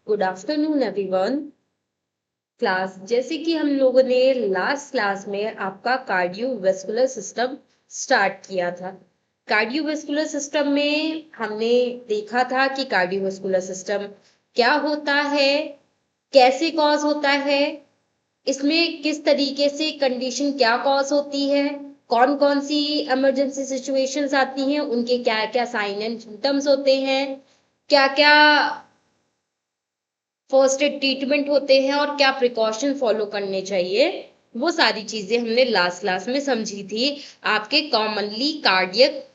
Good afternoon everyone. Class जैसे कि हम लोगों ने लास्ट क्लास में आपका कार्डियोवैस्कुलर सिस्टम स्टार्ट किया था। कार्डियोवैस्कुलर सिस्टम में हमने देखा था कि कार्डियोवैस्कुलर सिस्टम क्या होता है, कैसे कॉज होता है, इसमें किस तरीके से कंडीशन क्या कॉज होती है, कौन कौन सी इमरजेंसी सिचुएशंस आती हैं, उनके क्या क्या साइन एंड सिम्टम्स होते हैं, क्या क्या फर्स्ट एड ट्रीटमेंट होते हैं और क्या प्रिकॉशन फॉलो करने चाहिए। वो सारी चीजें हमने लास्ट क्लास में समझी थी आपके commonly cardiac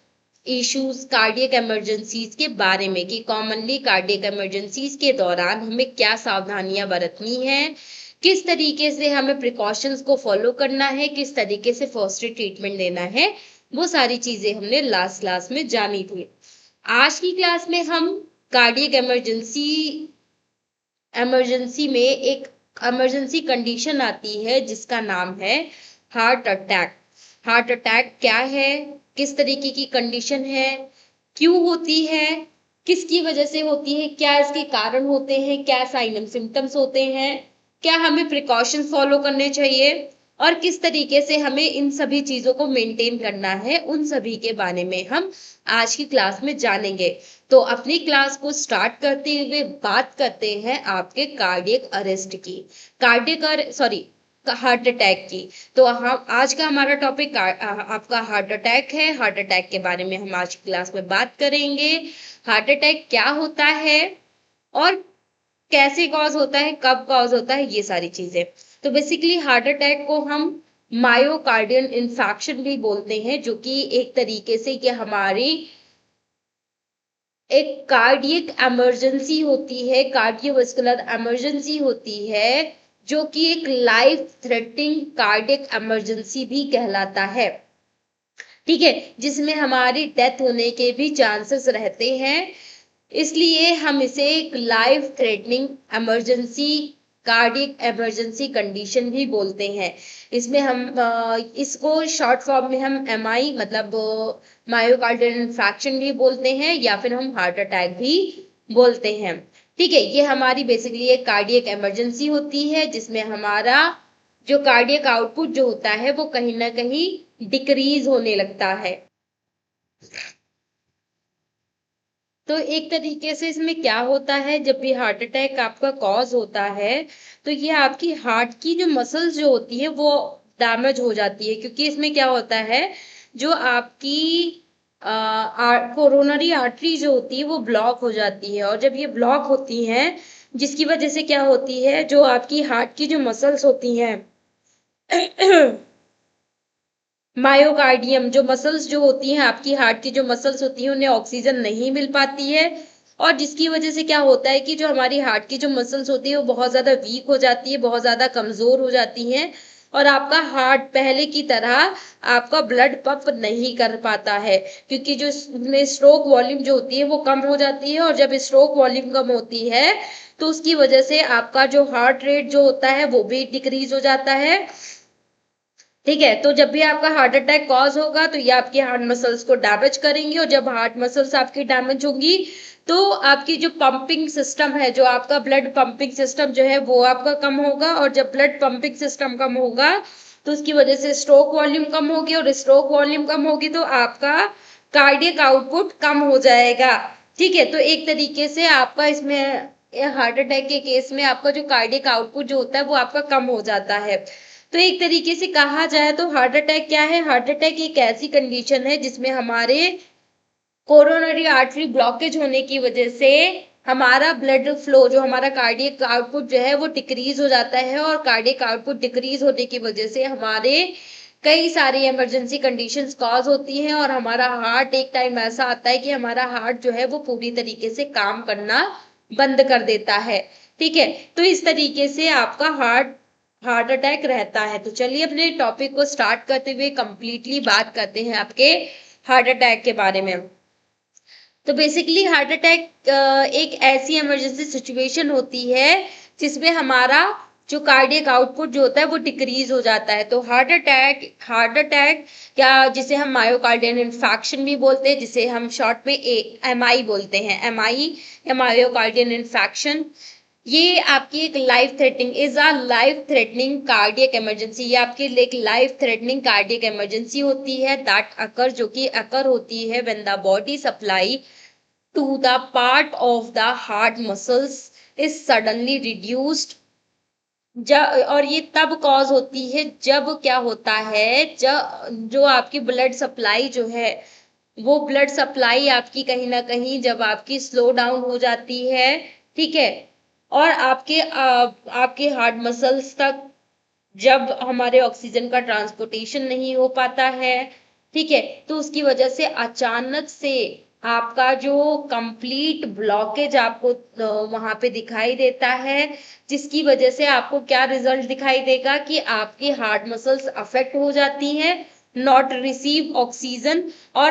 issues, cardiac emergencies के बारे में कि कॉमनली कार्डियक इमरजेंसीज के दौरान हमें क्या सावधानियां बरतनी है, किस तरीके से हमें प्रिकॉशंस को फॉलो करना है, किस तरीके से फर्स्ट एड ट्रीटमेंट देना है। वो सारी चीजें हमने लास्ट क्लास में जानी थी। आज की क्लास में हम कार्डियक इमरजेंसी में एक इमरजेंसी कंडीशन आती है जिसका नाम है हार्ट अटैक। हार्ट अटैक क्या है, किस तरीके की कंडीशन है, क्यों होती है, किसकी वजह से होती है, क्या इसके कारण होते हैं, क्या साइन एंड सिम्टम्स होते हैं, क्या हमें प्रिकॉशन फॉलो करने चाहिए और किस तरीके से हमें इन सभी चीजों को मेंटेन करना है, उन सभी के बारे में हम आज की क्लास में जानेंगे। तो अपनी क्लास को स्टार्ट करते हुए बात करते हैं आपके कार्डियक अरेस्ट की, हार्ट अटैक की। तो हम आज का हमारा टॉपिक आपका हार्ट अटैक है। हार्ट अटैक के बारे में हम आज की क्लास में बात करेंगे। हार्ट अटैक क्या होता है और कैसे कॉज होता है, कब कॉज होता है, ये सारी चीजें। तो बेसिकली हार्ट अटैक को हम मायोकार्डियल इंफेक्शन भी बोलते हैं, जो कि एक तरीके से कि हमारी एक कार्डियक इमरजेंसी होती है, कार्डियोवैस्कुलर इमरजेंसी होती है, जो कि एक लाइफ थ्रेटनिंग कार्डियक इमरजेंसी भी कहलाता है। ठीक है, जिसमें हमारी डेथ होने के भी चांसेस रहते हैं, इसलिए हम इसे एक life threatening emergency, cardiac emergency condition भी बोलते हैं। इसमें हम इसको शॉर्ट फॉर्म में हम एमआई मतलब मायोकार्डियल इंफेक्शन भी बोलते हैं या फिर हम हार्ट अटैक भी बोलते हैं। ठीक है, ये हमारी बेसिकली एक कार्डियक इमरजेंसी होती है जिसमें हमारा जो कार्डियक आउटपुट जो होता है वो कहीं ना कहीं डिक्रीज होने लगता है। तो एक तरीके से इसमें क्या होता है, जब भी हार्ट अटैक आपका कॉज होता है तो ये आपकी हार्ट की जो मसल्स जो होती है वो डैमेज हो जाती है, क्योंकि इसमें क्या होता है, जो आपकी कोरोनरी आर्टरी जो होती है वो ब्लॉक हो जाती है। और जब ये ब्लॉक होती है, जिसकी वजह से क्या होती है, जो आपकी हार्ट की जो मसल्स होती हैं मायोकार्डियम, जो मसल्स जो होती हैं आपकी हार्ट की जो मसल्स होती हैं उन्हें ऑक्सीजन नहीं मिल पाती है, और जिसकी वजह से क्या होता है कि जो हमारी हार्ट की जो मसल्स होती है वो बहुत ज्यादा वीक हो जाती है, बहुत ज्यादा कमजोर हो जाती हैं, और आपका हार्ट पहले की तरह आपका ब्लड पंप नहीं कर पाता है, क्योंकि जो स्ट्रोक वॉल्यूम जो होती है वो कम हो जाती है, और जब स्ट्रोक वॉल्यूम कम होती है तो उसकी वजह से आपका जो हार्ट रेट जो होता है वो भी डिक्रीज हो जाता है। ठीक है, तो जब भी आपका हार्ट अटैक कॉज होगा तो ये आपके हार्ट मसल्स को डैमेज करेंगे, और जब हार्ट मसल्स आपकी डैमेज होंगी तो आपकी जो पंपिंग सिस्टम है, जो आपका ब्लड पंपिंग सिस्टम जो है वो आपका कम होगा, और जब ब्लड पंपिंग सिस्टम कम होगा तो उसकी वजह से स्ट्रोक वॉल्यूम कम होगी, और स्ट्रोक वॉल्यूम कम होगी तो आपका कार्डियक आउटपुट कम हो जाएगा। ठीक है, तो एक तरीके से आपका इसमें हार्ट अटैक के केस में आपका जो कार्डियक आउटपुट जो होता है वो आपका कम हो जाता है। तो एक तरीके से कहा जाए तो हार्ट अटैक क्या है, हार्ट अटैक एक ऐसी कंडीशन है जिसमें हमारे कोरोनरी आर्टरी ब्लॉकेज होने की वजह से हमारा ब्लड फ्लो, जो हमारा कार्डियक आउटपुट जो है वो डिक्रीज हो जाता है, और कार्डियक आउटपुट डिक्रीज होने की वजह से हमारे कई सारी इमरजेंसी कंडीशंस कॉज होती हैं, और हमारा हार्ट एक टाइम ऐसा आता है कि हमारा हार्ट जो है वो पूरी तरीके से काम करना बंद कर देता है। ठीक है, तो इस तरीके से आपका हार्ट अटैक रहता है। तो चलिए अपने टॉपिक को स्टार्ट करते हुए कंप्लीटली बात करते हैं आपके हार्ट अटैक के बारे में। तो बेसिकली हार्ट अटैक एक ऐसी इमरजेंसी सिचुएशन होती है जिसमें हमारा जो कार्डियक आउटपुट जो होता है वो डिक्रीज हो जाता है। तो हार्ट अटैक क्या, जिसे हम मायोकार्डियल इन्फेक्शन भी बोलते हैं, जिसे हम शॉर्ट में एमआई बोलते हैं, एमआई या मायोकार्डियल इन्फेक्शन, ये आपकी एक लाइफ थ्रेटनिंग कार्डियक इमरजेंसी, ये आपके लिए एक लाइफ थ्रेटनिंग कार्डियक इमरजेंसी होती है, दैट अकर, जो कि अकर होती है when the body supply to the part of the heart muscles is suddenly reduced. और ये तब कॉज होती है जब क्या होता है, जब जो आपकी ब्लड सप्लाई जो है, वो ब्लड सप्लाई आपकी कहीं ना कहीं जब आपकी स्लो डाउन हो जाती है, ठीक है, और आपके हार्ट मसल्स तक जब हमारे ऑक्सीजन का ट्रांसपोर्टेशन नहीं हो पाता है, ठीक है, तो उसकी वजह से अचानक से आपका जो कंप्लीट ब्लॉकेज आपको वहां पे दिखाई देता है, जिसकी वजह से आपको क्या रिजल्ट दिखाई देगा कि आपकी हार्ट मसल्स अफेक्ट हो जाती हैं, नॉट रिसीव ऑक्सीजन, और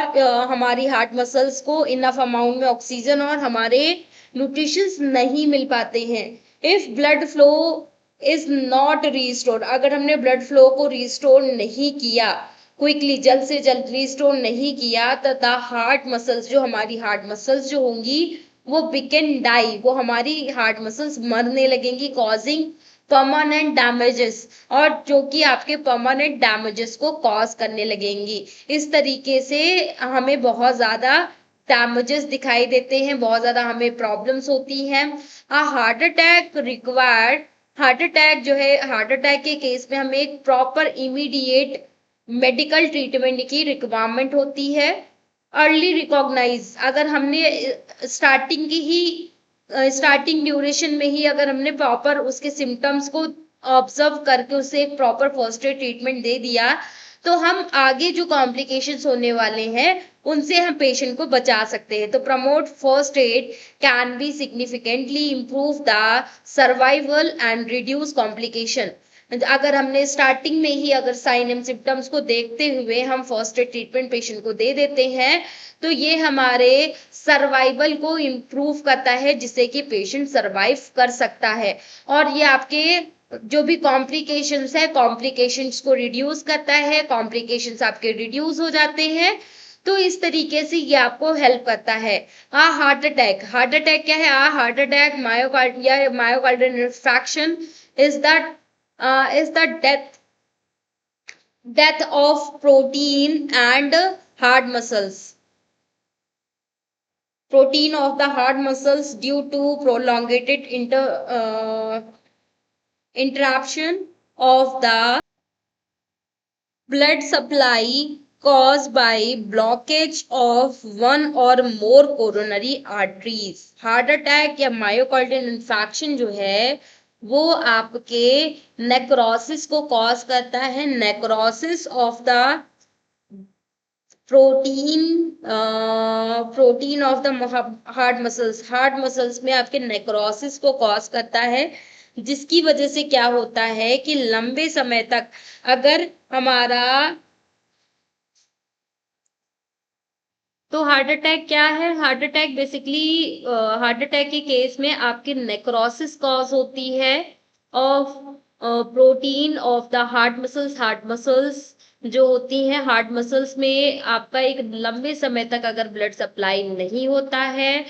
हमारी हार्ट मसल्स को इनफ अमाउंट में ऑक्सीजन और हमारे न्यूट्रिशंस नहीं मिल पाते हैं। If blood flow is not restored, अगर हमने ब्लड फ्लो को रिस्टोर नहीं किया क्विकली, जल्द से जल्द रिस्टोर नहीं किया, तो द हार्ट मसल्स, जो हमारी हार्ट मसल्स जो होंगी वो बिकन डाई, वो हमारी हार्ट मसल्स मरने लगेंगी, कॉजिंग परमानेंट डैमेजेस, और जो कि आपके परमानेंट डैमेजेस को कॉज करने लगेंगी। इस तरीके से हमें बहुत ज्यादा डैमेजेस दिखाई देते हैं, बहुत ज्यादा हमें प्रॉब्लम्स होती हैं। Heart attack required, heart attack जो है, हार्ट अटैक के केस में हमें एक प्रॉपर इमीडिएट मेडिकल ट्रीटमेंट की रिक्वायरमेंट होती है। अर्ली रिकॉग्नाइज, अगर हमने स्टार्टिंग ड्यूरेशन में ही अगर हमने प्रॉपर उसके सिम्टम्स को ऑब्जर्व करके उसे एक प्रॉपर फर्स्ट एड ट्रीटमेंट दे दिया, तो हम आगे जो कॉम्प्लिकेशंस होने वाले हैं उनसे हम पेशेंट को बचा सकते हैं। तो promote first aid can be significantly improve the survival and reduce complication. अगर हमने स्टार्टिंग में ही अगर साइन एंड सिम्टम्स को देखते हुए हम फर्स्ट एड ट्रीटमेंट पेशेंट को दे देते हैं, तो ये हमारे सर्वाइवल को इम्प्रूव करता है, जिससे कि पेशेंट सर्वाइव कर सकता है, और ये आपके जो भी कॉम्प्लिकेशंस है, कॉम्प्लिकेशंस को रिड्यूस करता है, कॉम्प्लिकेशंस आपके रिड्यूस हो जाते हैं। तो इस तरीके से ये आपको हेल्प करता है। हार्ट अटैक, हार्ट अटैक क्या है? Heart attack myocardial infection is that is the death of protein and heart muscles, protein of the heart muscles due to prolonged interruption of the blood supply caused by blockage of one or more coronary arteries। Heart attack या myocardial infection जो है वो आपके necrosis को cause करता है, necrosis of the protein of the heart muscles में आपके नेक्रोसिस को कॉज करता है, जिसकी वजह से क्या होता है कि लंबे समय तक अगर हमारा, तो हार्ट अटैक क्या है? Heart attack basically, heart attack के केस में आपकी नेक्रोसिस कॉज होती है of protein of the heart muscles जो होती हैं, हार्ट मसल्स में आपका एक लंबे समय तक अगर ब्लड सप्लाई नहीं होता है,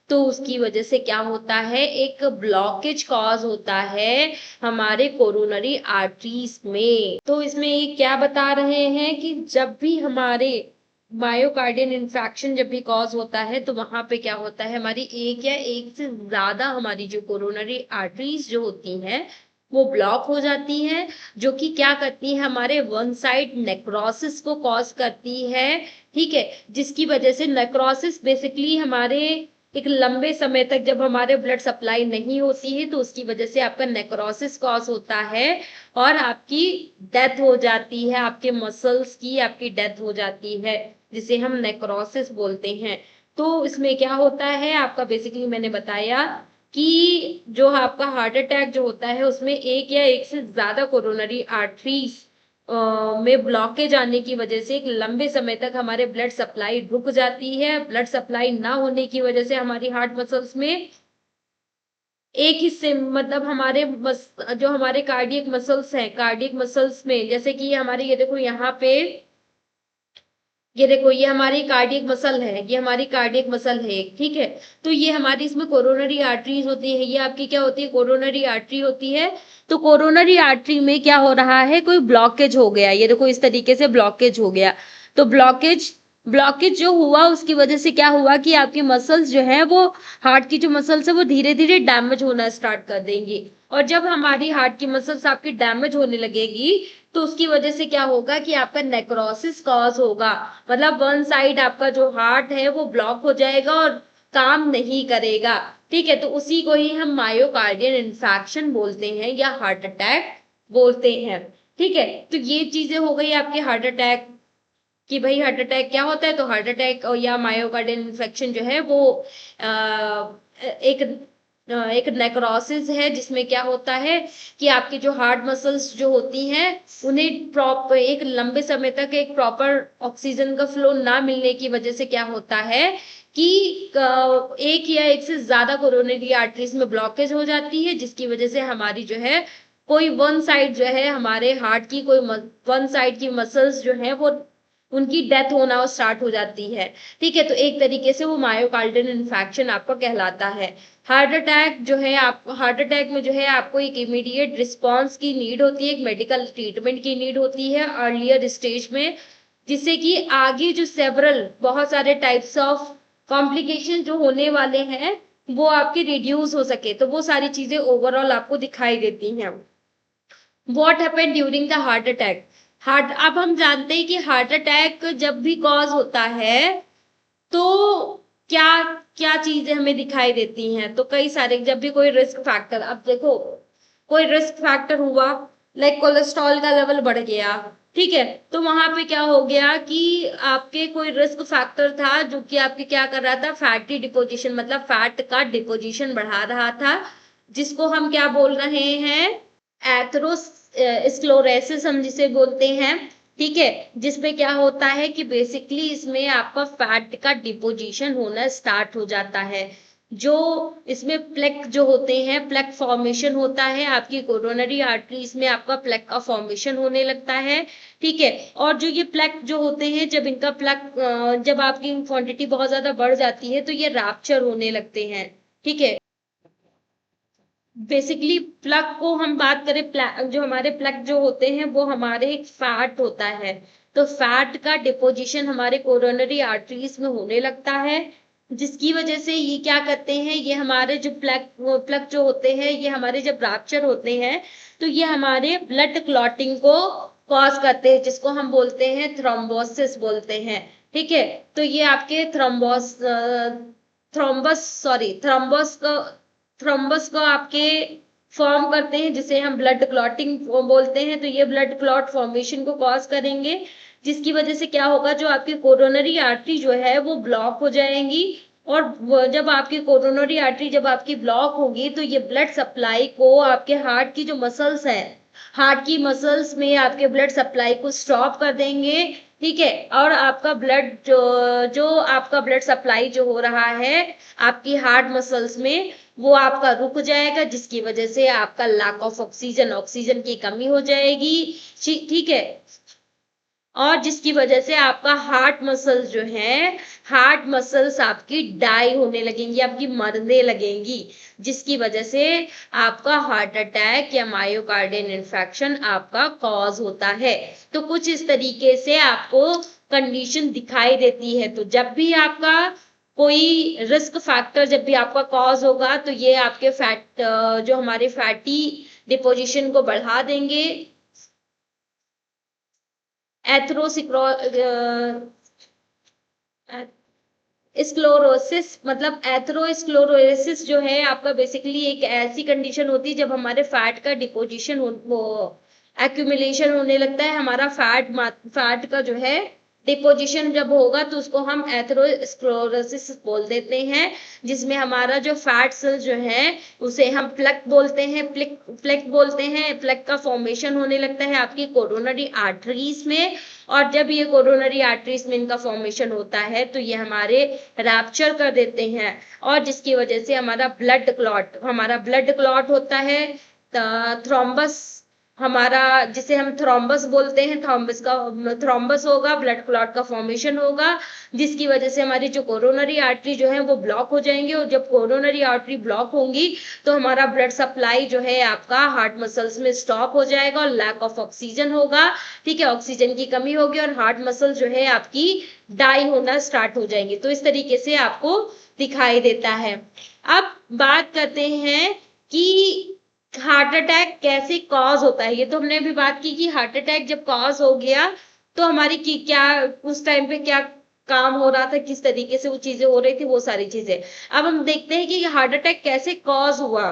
तो उसकी वजह से क्या होता है, एक ब्लॉकेज कॉज होता है हमारे कोरोनरी आर्टरीज में। तो इसमें ये क्या बता रहे हैं कि जब भी हमारे मायोकार्डियल इन्फेक्शन जब भी कॉज होता है, तो वहां पे क्या होता है, हमारी एक या एक से ज्यादा हमारी जो कोरोनरी आर्टरीज जो होती हैं वो ब्लॉक हो जाती हैं, जो कि क्या करती है, हमारे वन साइड नेक्रोसिस को कॉज करती है, ठीक है, जिसकी वजह से नेक्रोसिस बेसिकली हमारे एक लंबे समय तक जब हमारे ब्लड सप्लाई नहीं होती है, तो उसकी वजह से आपका नेक्रोसिस कॉज होता है और आपकी डेथ हो जाती है, आपके मसल्स की आपकी डेथ हो जाती है, जिसे हम नेक्रोसिस बोलते हैं। तो इसमें क्या होता है आपका, बेसिकली मैंने बताया कि जो आपका हार्ट अटैक जो होता है उसमें एक या एक से ज्यादा कोरोनरी आर्टरीज में ब्लॉकेज आने की वजह से एक लंबे समय तक हमारे ब्लड सप्लाई रुक जाती है। ब्लड सप्लाई ना होने की वजह से हमारी हार्ट मसल्स में एक हिस्से मतलब जो हमारे कार्डियक मसल्स हैं, कार्डियक मसल्स में जैसे कि हमारे ये देखो यहाँ पे, ये देखो ये हमारी कार्डियक मसल है, ये हमारी कार्डियक मसल है, ठीक है। तो ये हमारी इसमें कोरोनरी आर्टरीज होती है, ये आपकी क्या होती है, कोरोनरी आर्टरी होती है। तो कोरोनरी आर्टरी में क्या हो रहा है, कोई ब्लॉकेज हो गया, ये देखो इस तरीके से ब्लॉकेज हो गया। तो ब्लॉकेज ब्लॉकेज जो हुआ उसकी वजह से क्या हुआ कि आपकी मसल्स जो है वो, हार्ट की जो मसल्स है वो धीरे धीरे डैमेज होना स्टार्ट कर देंगी। और जब हमारी हार्ट की मसल्स आपकी डैमेज होने लगेगी तो उसकी वजह से क्या होगा कि आपका नेक्रोसिस कॉज होगा, मतलब वन साइड आपका जो हार्ट है वो ब्लॉक हो जाएगा और काम नहीं करेगा, ठीक है। तो उसी को ही हम मायोकार्डियल इन्फेक्शन बोलते हैं या हार्ट अटैक बोलते हैं, ठीक है। तो ये चीजें हो गई आपके हार्ट अटैक कि भाई हार्ट अटैक क्या होता है। तो हार्ट अटैक या मायोकार्डियल इन्फेक्शन जो है वो एक एक नेक्रोसिस है, जिसमें क्या होता है कि आपकी जो हार्ट मसल्स जो होती हैं उन्हें प्रॉपर एक लंबे समय तक एक प्रॉपर ऑक्सीजन का फ्लो ना मिलने की वजह से क्या होता है कि एक या एक से ज्यादा कोरोनरी आर्टरीज में ब्लॉकेज हो जाती है, जिसकी वजह से हमारी जो है कोई वन साइड जो है हमारे हार्ट की कोई वन साइड की मसल्स जो है वो उनकी डेथ होना स्टार्ट हो जाती है, ठीक है। तो एक तरीके से वो मायोकार्डियल इन्फेक्शन आपका कहलाता है। हार्ट अटैक जो है, आप हार्ट अटैक में जो है आपको एक इमीडिएट रिस्पांस की नीड होती है, एक मेडिकल ट्रीटमेंट की नीड होती है अर्लियर स्टेज में, जिससे कि आगे जो सेवरल बहुत सारे टाइप्स ऑफ कॉम्प्लिकेशन जो होने वाले हैं वो आपके रिड्यूस हो सके, तो वो सारी चीजें ओवरऑल आपको दिखाई देती हैं। What happen during the heart attack. Heart, अब हम जानते हैं कि हार्ट अटैक जब भी कॉज होता है तो क्या क्या चीजें हमें दिखाई देती हैं। तो कई सारे, जब भी कोई रिस्क फैक्टर, अब देखो कोई रिस्क फैक्टर हुआ, लाइक कोलेस्ट्रॉल का लेवल बढ़ गया, ठीक है। तो वहां पे क्या हो गया कि आपके कोई रिस्क फैक्टर था जो कि आपके क्या कर रहा था, फैटी डिपोजिशन, मतलब फैट का डिपोजिशन बढ़ा रहा था, जिसको हम क्या बोल रहे हैं, एथेरोस्क्लेरोसिस हम जिसे बोलते हैं, ठीक है। जिसमें क्या होता है कि बेसिकली इसमें आपका फैट का डिपोजिशन होना स्टार्ट हो जाता है, जो इसमें प्लेक जो होते हैं, प्लेक फॉर्मेशन होता है, आपकी कोरोनरी आर्टरीज में आपका प्लेक का फॉर्मेशन होने लगता है, ठीक है। और जो ये प्लेक जो होते हैं, जब इनका प्लेक जब आपकी क्वांटिटी बहुत ज्यादा बढ़ जाती है तो ये रैप्चर होने लगते हैं, ठीक है। बेसिकली प्लग को हम बात करें, जो हमारे प्लग जो होते हैं वो हमारे एक फैट होता है, तो फैट का डिपोजिशन हमारे कोरोनरी आर्टरीज में होने लगता है, जिसकी वजह से ये क्या करते हैं, ये हमारे जो प्लग जो होते हैं ये हमारे जब रैप्चर होते हैं तो ये हमारे ब्लड क्लॉटिंग को कॉज करते हैं, जिसको हम बोलते हैं थ्रोम्बोसिस बोलते हैं, ठीक है। तो ये आपके थ्रोम्बस को आपके फॉर्म करते हैं, जिसे हम ब्लड क्लॉटिंग बोलते हैं। तो ये ब्लड क्लॉट फॉर्मेशन को कॉज करेंगे, जिसकी वजह से क्या होगा, जो आपकी कोरोनरी आर्टरी जो है वो ब्लॉक हो जाएंगी। और जब आपकी कोरोनरी आर्टरी जब आपकी ब्लॉक होगी तो ये ब्लड सप्लाई को आपके हार्ट की जो मसल्स है, हार्ट की मसल्स में आपके ब्लड सप्लाई को स्टॉप कर देंगे, ठीक है। और आपका ब्लड जो आपका ब्लड सप्लाई जो हो रहा है आपकी हार्ट मसल्स में वो आपका रुक जाएगा, जिसकी वजह से आपका लैक ऑफ ऑक्सीजन, ऑक्सीजन की कमी हो जाएगी, ठीक है। और जिसकी वजह से आपका हार्ट मसल्स जो है, हार्ट मसल्स आपकी डाई होने लगेंगी, आपकी मरने लगेंगी, जिसकी वजह से आपका हार्ट अटैक या मायोकार्डियल इन्फेक्शन आपका कॉज होता है। तो कुछ इस तरीके से आपको कंडीशन दिखाई देती है। तो जब भी आपका कोई रिस्क फैक्टर जब भी आपका कॉज होगा तो ये आपके फैट जो हमारे फैटी डिपोजिशन को बढ़ा देंगे। एथरोसिक्रो स्क्लोरोसिस, मतलब एथरोस्क्लेरोसिस जो है आपका बेसिकली एक ऐसी कंडीशन होती है जब हमारे फैट का डिपोजिशन वो एक्यूमुलेशन होने लगता है, हमारा फैट का जो है डिपोजिशन जब होगा तो उसको हम एथेरोस्क्लेरोसिस बोल देते हैं, जिसमें हमारा जो फैट सेल जो है उसे हम प्लेक बोलते हैं, प्लेक बोलते हैं। प्लेक का फॉर्मेशन होने लगता है आपकी कोरोनरी आर्टरीज में, और जब ये कोरोनरी आर्टरीज में इनका फॉर्मेशन होता है तो ये हमारे रैप्चर कर देते हैं, और जिसकी वजह से हमारा ब्लड क्लॉट होता है, थ्रोम्बस हमारा, जिसे हम थ्रोम्बस बोलते हैं, थ्रोम्बस होगा, ब्लड क्लॉट का फॉर्मेशन होगा, जिसकी वजह से हमारी जो कोरोनरी आर्टरी जो है वो ब्लॉक हो जाएंगे, और जब कोरोनरी आर्टरी ब्लॉक होंगी तो हमारा ब्लड सप्लाई जो है आपका हार्ट मसल्स में स्टॉप हो जाएगा और लैक ऑफ ऑक्सीजन होगा। ठीक है, ऑक्सीजन की कमी होगी और हार्ट मसल जो है आपकी डाई होना स्टार्ट हो जाएंगे। तो इस तरीके से आपको दिखाई देता है। अब बात करते हैं कि हार्ट अटैक कैसे कॉज होता है। ये तो हमने अभी बात की कि हार्ट अटैक जब कॉज हो गया तो हमारी की क्या, उस टाइम पे क्या काम हो रहा था, किस तरीके से वो चीजें हो रही थी, वो सारी चीजें। अब हम देखते हैं कि हार्ट अटैक कैसे कॉज हुआ।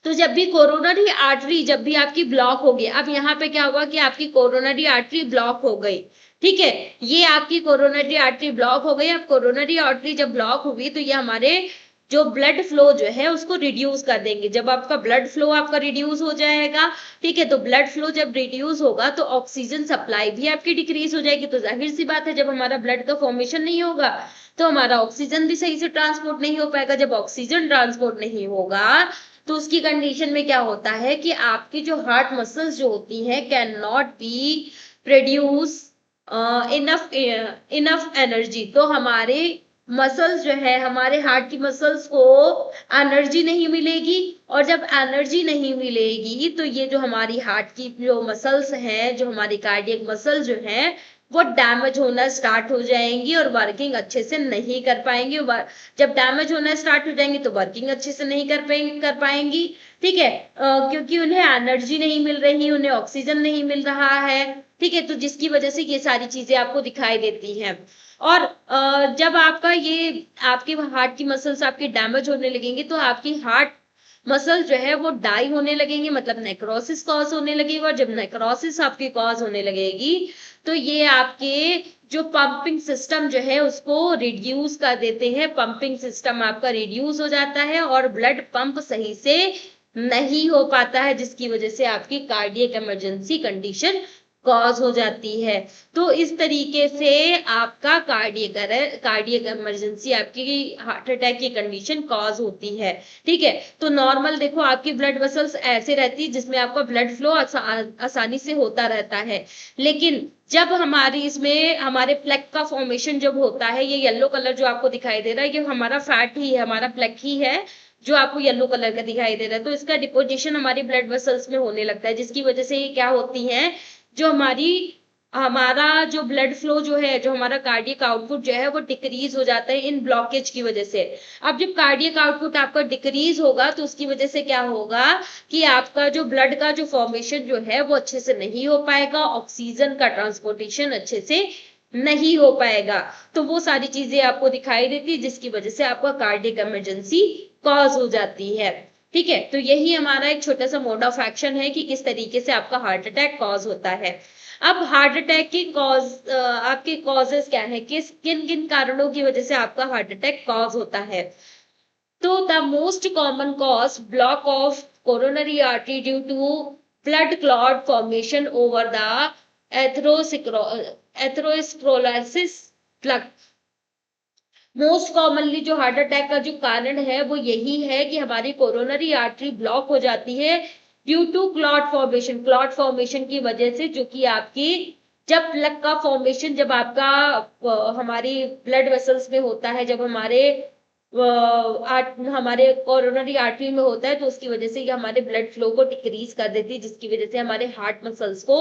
तो जब भी कोरोनरी आर्टरी जब भी आपकी ब्लॉक होगी, अब यहाँ पे क्या हुआ कि आपकी कोरोनरी आर्टरी ब्लॉक हो गई। ठीक है, ये आपकी कोरोनरी आर्टरी ब्लॉक हो गई। अब कोरोनरी आर्टरी जब ब्लॉक हुई तो ये हमारे जो ब्लड फ्लो जो है उसको रिड्यूस कर देंगे। जब आपका ब्लड फ्लो आपका रिड्यूस हो जाएगा, ठीक है, तो ब्लड फ्लो जब रिड्यूस होगा तो ऑक्सीजन सप्लाई भी आपकी डिक्रीज हो जाएगी। तो जाहिर सी बात है, जब हमारा ब्लड का फॉर्मेशन नहीं होगा तो हमारा ऑक्सीजन भी सही से ट्रांसपोर्ट नहीं हो पाएगा। जब ऑक्सीजन ट्रांसपोर्ट नहीं होगा तो उसकी कंडीशन में क्या होता है कि आपकी जो हार्ट मसल्स जो होती हैं can not be produce enough enough energy. तो हमारे मसल्स जो है, हमारे हार्ट की मसल्स को एनर्जी नहीं मिलेगी, और जब एनर्जी नहीं मिलेगी तो ये जो हमारी हार्ट की जो मसल्स हैं, जो हमारी कार्डियक मसल्स जो हैं, वो डैमेज होना स्टार्ट हो जाएंगी और वर्किंग अच्छे से नहीं कर पाएंगी। जब डैमेज होना स्टार्ट हो जाएंगी तो वर्किंग अच्छे से नहीं कर पाएंगी। ठीक है, क्योंकि उन्हें एनर्जी नहीं मिल रही, उन्हें ऑक्सीजन नहीं मिल रहा है। ठीक है, तो जिसकी वजह से ये सारी चीजें आपको दिखाई देती हैं। और जब आपका ये आपके हार्ट की मसल्स आपकी डैमेज होने लगेंगी तो आपकी हार्ट मसल जो है वो डाई होने लगेंगे, मतलब नेक्रोसिस कॉज होने लगेगी। और जब नेक्रोसिस आपकी कॉज होने लगेगी तो ये आपके जो पंपिंग सिस्टम जो है उसको रिड्यूस कर देते हैं। पंपिंग सिस्टम आपका रिड्यूस हो जाता है और ब्लड पंप सही से नहीं हो पाता है, जिसकी वजह से आपकी कार्डियक इमरजेंसी कंडीशन कॉज हो जाती है। तो इस तरीके से आपका कार्डियक इमरजेंसी, आपकी हार्ट अटैक की कंडीशन कॉज होती है। ठीक है, तो नॉर्मल देखो आपकी ब्लड वेसल्स ऐसे रहती है जिसमें आपका ब्लड फ्लो आसानी से होता रहता है। लेकिन जब हमारी इसमें हमारे प्लेक का फॉर्मेशन जब होता है, ये येलो कलर जो आपको दिखाई दे रहा है, ये हमारा फैट ही है, हमारा प्लेक ही है जो आपको येलो कलर का दिखाई दे रहा है। तो इसका डिपोजिशन हमारी ब्लड वेसल्स में होने लगता है, जिसकी वजह से ये क्या होती है, जो हमारा जो ब्लड फ्लो जो है, जो हमारा कार्डियक आउटपुट जो है वो डिक्रीज हो जाता है इन ब्लॉकेज की वजह से। अब जब कार्डियक आउटपुट आपका डिक्रीज होगा तो उसकी वजह से क्या होगा कि आपका जो ब्लड का जो फॉर्मेशन जो है वो अच्छे से नहीं हो पाएगा, ऑक्सीजन का ट्रांसपोर्टेशन अच्छे से नहीं हो पाएगा। तो वो सारी चीजें आपको दिखाई देती है, जिसकी वजह से आपका कार्डियक इमरजेंसी कॉज हो जाती है। ठीक है, तो यही हमारा एक छोटा सा मोड ऑफ एक्शन है कि किस तरीके से आपका हार्ट अटैक कॉज होता है। अब हार्ट अटैक की आपके कॉजेस क्या है, किन किन कारणों की वजह से आपका हार्ट अटैक कॉज होता है। तो the most common cause block of coronary artery due to blood clot formation over the atherosclerosis plaque. Most commonly जो हार्ट अटैक का जो कारण है वो यही है कि हमारी कोरोनरी आर्टरी ब्लॉक हो जाती है ड्यू टू क्लॉट फॉर्मेशन की वजह से, जो कि आपकी जब प्लग का फॉर्मेशन जब आपका हमारी ब्लड वेसल्स में होता है, जब हमारे कोरोनरी आर्टरी में होता है तो उसकी वजह से ये हमारे ब्लड फ्लो को डिक्रीज कर देती है, जिसकी वजह से हमारे हार्ट मसल्स को